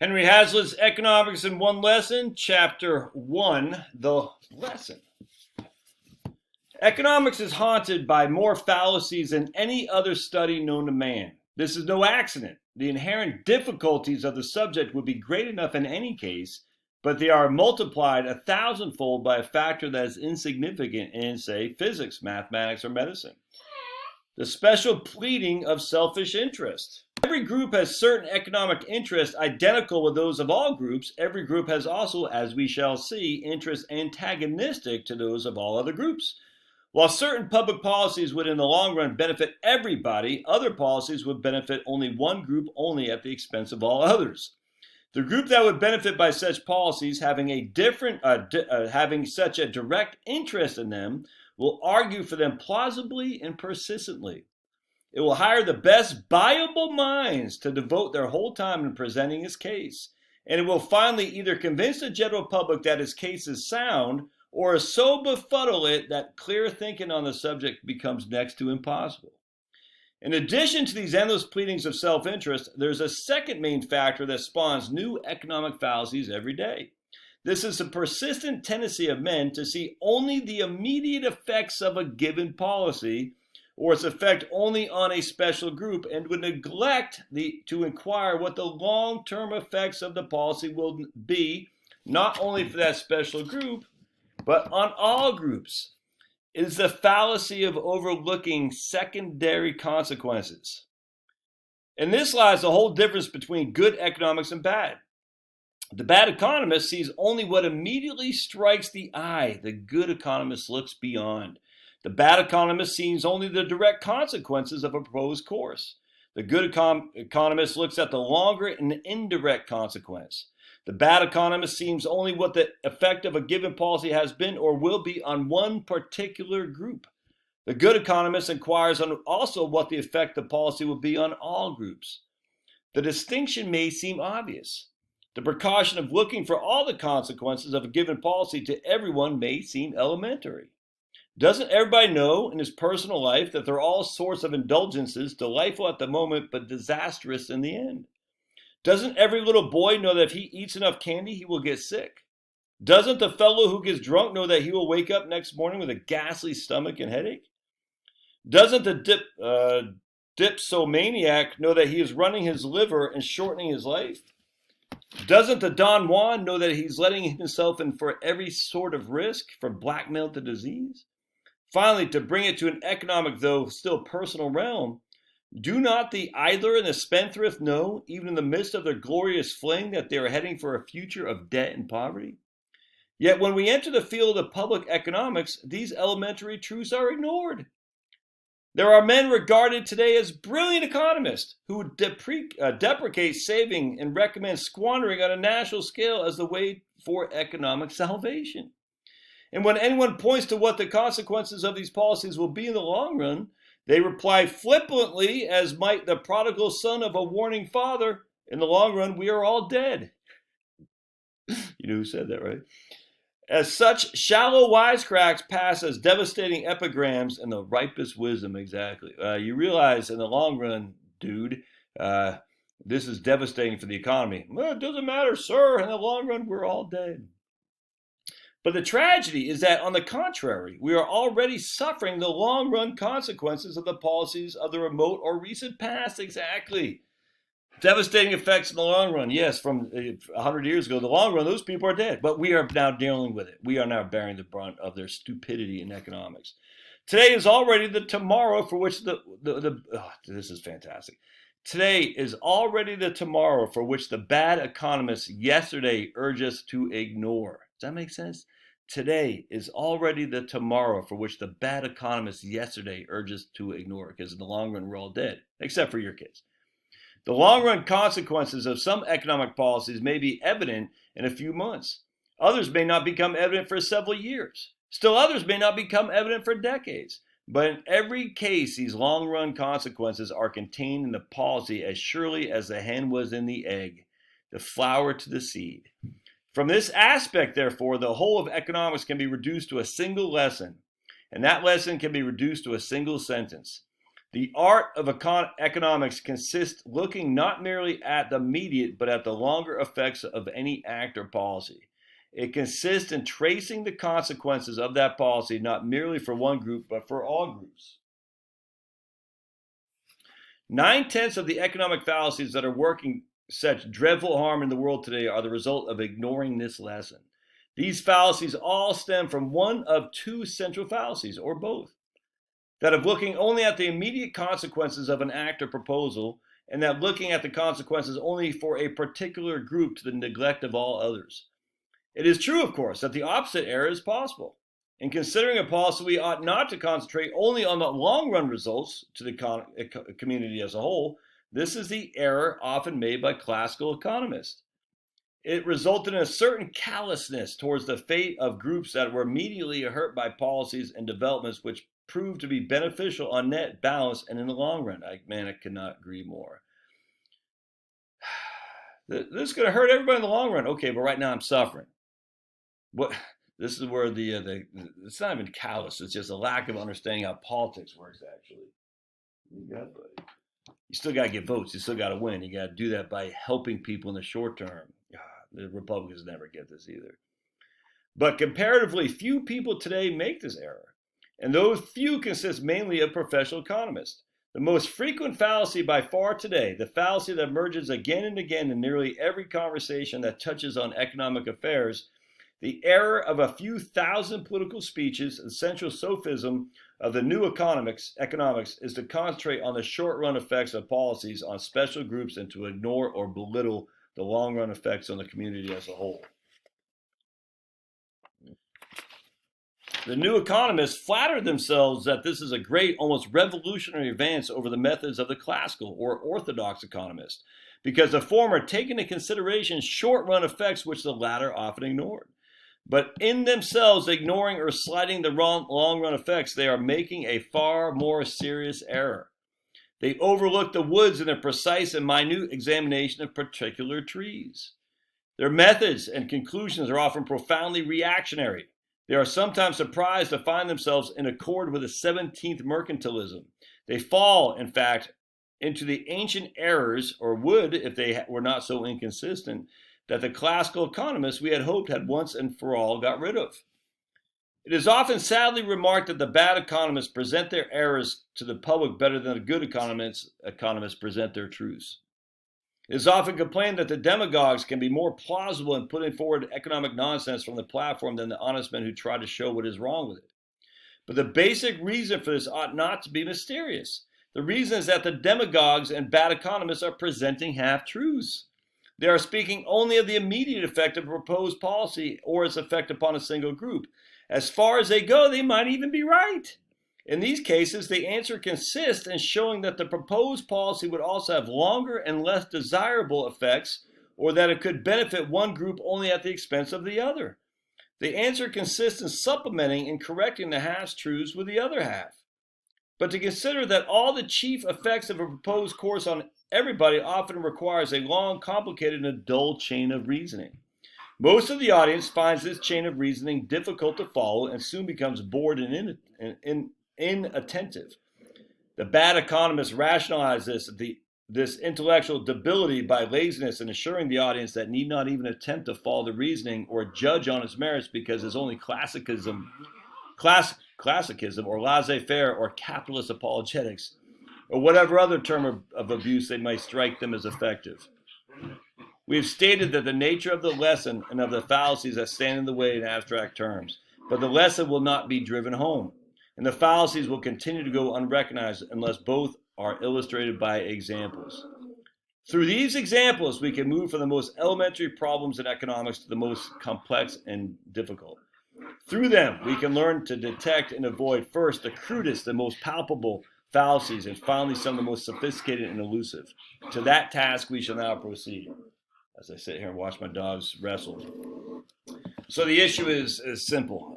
Henry Hazlitt's Economics in One Lesson, Chapter 1, The Lesson. Economics is haunted by more fallacies than any other study known to man. This is no accident. The inherent difficulties of the subject would be great enough in any case, but they are multiplied 1,000-fold by a factor that is insignificant in, say, physics, mathematics, or medicine. The special pleading of selfish interest. Every group has certain economic interests identical with those of all groups. Every group has also, as we shall see, interests antagonistic to those of all other groups. While certain public policies would in the long run benefit everybody, other policies would benefit only one group only at the expense of all others. The group that would benefit by such policies having such a direct interest in them will argue for them plausibly and persistently. It will hire the best viable minds to devote their whole time in presenting its case, and it will finally either convince the general public that its case is sound or so befuddle it that clear thinking on the subject becomes next to impossible. In addition to these endless pleadings of self-interest, there's a second main factor that spawns new economic fallacies every day. This is the persistent tendency of men to see only the immediate effects of a given policy or its effect only on a special group, and would neglect to inquire what the long-term effects of the policy will be, not only for that special group, but on all groups. It is the fallacy of overlooking secondary consequences. In this lies the whole difference between good economics and bad. The bad economist sees only what immediately strikes the eye. The good economist looks beyond. The bad economist sees only the direct consequences of a proposed course. The good economist looks at the longer and indirect consequence. The bad economist sees only what the effect of a given policy has been or will be on one particular group. The good economist inquires on also what the effect of policy will be on all groups. The distinction may seem obvious. The precaution of looking for all the consequences of a given policy to everyone may seem elementary. Doesn't everybody know in his personal life that there are all sorts of indulgences, delightful at the moment but disastrous in the end? Doesn't every little boy know that if he eats enough candy, he will get sick? Doesn't the fellow who gets drunk know that he will wake up next morning with a ghastly stomach and headache? Doesn't the dipsomaniac know that he is running his liver and shortening his life? Doesn't the Don Juan know that he's letting himself in for every sort of risk, from blackmail to disease? Finally, to bring it to an economic, though still personal realm, do not the idler and the spendthrift know, even in the midst of their glorious fling, that they are heading for a future of debt and poverty? Yet when we enter the field of public economics, these elementary truths are ignored. There are men regarded today as brilliant economists who deprecate saving and recommend squandering on a national scale as the way for economic salvation. And when anyone points to what the consequences of these policies will be in the long run, they reply flippantly, as might the prodigal son of a warning father, in the long run, we are all dead. You know who said that, right? As such, shallow wisecracks pass as devastating epigrams and the ripest wisdom, exactly. You realize in the long run, dude, this is devastating for the economy. Well, it doesn't matter, sir. In the long run, we're all dead. But the tragedy is that, on the contrary, we are already suffering the long-run consequences of the policies of the remote or recent past. Exactly. Devastating effects in the long run. Yes, from 100 years ago, the long run, those people are dead. But we are now dealing with it. We are now bearing the brunt of their stupidity in economics. Today is already the tomorrow for which this is fantastic. Today is already the tomorrow for which the bad economists yesterday urged us to ignore. Does that make sense? Today is already the tomorrow for which the bad economists yesterday urged us to ignore, because in the long run, we're all dead, except for your kids. The long-run consequences of some economic policies may be evident in a few months. Others may not become evident for several years. Still others may not become evident for decades. But in every case, these long-run consequences are contained in the policy as surely as the hen was in the egg, the flower to the seed. From this aspect, therefore, the whole of economics can be reduced to a single lesson, and that lesson can be reduced to a single sentence. The art of economics consists looking not merely at the immediate, but at the longer effects of any act or policy. It consists in tracing the consequences of that policy, not merely for one group, but for all groups. 9/10 of the economic fallacies that are working such dreadful harm in the world today are the result of ignoring this lesson. These fallacies all stem from one of two central fallacies, or both. That of looking only at the immediate consequences of an act or proposal, and that looking at the consequences only for a particular group to the neglect of all others. It is true, of course, that the opposite error is possible. In considering a policy, we ought not to concentrate only on the long-run results to the community as a whole. This is the error often made by classical economists. It resulted in a certain callousness towards the fate of groups that were immediately hurt by policies and developments which proved to be beneficial on net balance and in the long run. I cannot agree more. This is going to hurt everybody in the long run. Okay, but right now I'm suffering. What? This is where it's not even callous. It's just a lack of understanding how politics works, actually. You still got to get votes. You still got to win. You got to do that by helping people in the short term. The Republicans never get this either. But comparatively, few people today make this error. And those few consist mainly of professional economists. The most frequent fallacy by far today, the fallacy that emerges again and again in nearly every conversation that touches on economic affairs, the error of a few thousand political speeches, the central sophism of the new economics is to concentrate on the short-run effects of policies on special groups and to ignore or belittle the long-run effects on the community as a whole. The new economists flatter themselves that this is a great, almost revolutionary advance over the methods of the classical or orthodox economist, because the former take into consideration short-run effects which the latter often ignored. But in themselves, ignoring or slighting the long-run effects, they are making a far more serious error. They overlook the woods in a precise and minute examination of particular trees. Their methods and conclusions are often profoundly reactionary. They are sometimes surprised to find themselves in accord with the 17th mercantilism. They fall, in fact, into the ancient errors, or would if they were not so inconsistent, that the classical economists we had hoped had once and for all got rid of. It is often sadly remarked that the bad economists present their errors to the public better than the good economists present their truths. It is often complained that the demagogues can be more plausible in putting forward economic nonsense from the platform than the honest men who try to show what is wrong with it. But the basic reason for this ought not to be mysterious. The reason is that the demagogues and bad economists are presenting half-truths. They are speaking only of the immediate effect of a proposed policy or its effect upon a single group. As far as they go, they might even be right. In these cases, the answer consists in showing that the proposed policy would also have longer and less desirable effects, or that it could benefit one group only at the expense of the other. The answer consists in supplementing and correcting the half-truths with the other half. But to consider that all the chief effects of a proposed course on everybody often requires a long, complicated, and dull chain of reasoning. Most of the audience finds this chain of reasoning difficult to follow and soon becomes bored and inattentive. The bad economists rationalize this intellectual debility by laziness and assuring the audience that need not even attempt to follow the reasoning or judge on its merits because it's only classicism or laissez-faire or capitalist apologetics or whatever other term of abuse they might strike them as effective. We have stated that the nature of the lesson and of the fallacies that stand in the way in abstract terms, but the lesson will not be driven home, and the fallacies will continue to go unrecognized unless both are illustrated by examples. Through these examples, we can move from the most elementary problems in economics to the most complex and difficult. Through them, we can learn to detect and avoid first the crudest and most palpable fallacies, and finally some of the most sophisticated and elusive. To that task we shall now proceed, as I sit here and watch my dogs wrestle. So the issue is simple.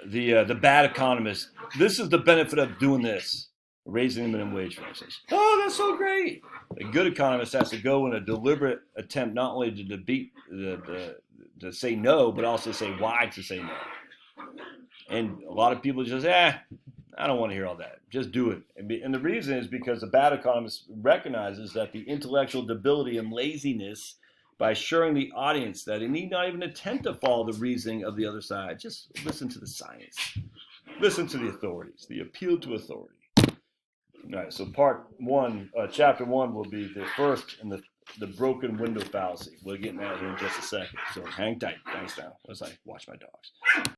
The bad economist, this is the benefit of doing this, raising the minimum wage, for instance. Oh, that's so great. A good economist has to go in a deliberate attempt not only to debate, to say no, but also say why to say no. And a lot of people just, I don't want to hear all that. Just do it. And the reason is because the bad economist recognizes that the intellectual debility and laziness by assuring the audience that it need not even attempt to follow the reasoning of the other side. Just listen to the science. Listen to the authorities, the appeal to authority. All right, so part one, chapter one will be the first in the broken window fallacy. We'll get into that here in just a second. So hang tight. Thanks now. As I watch my dogs.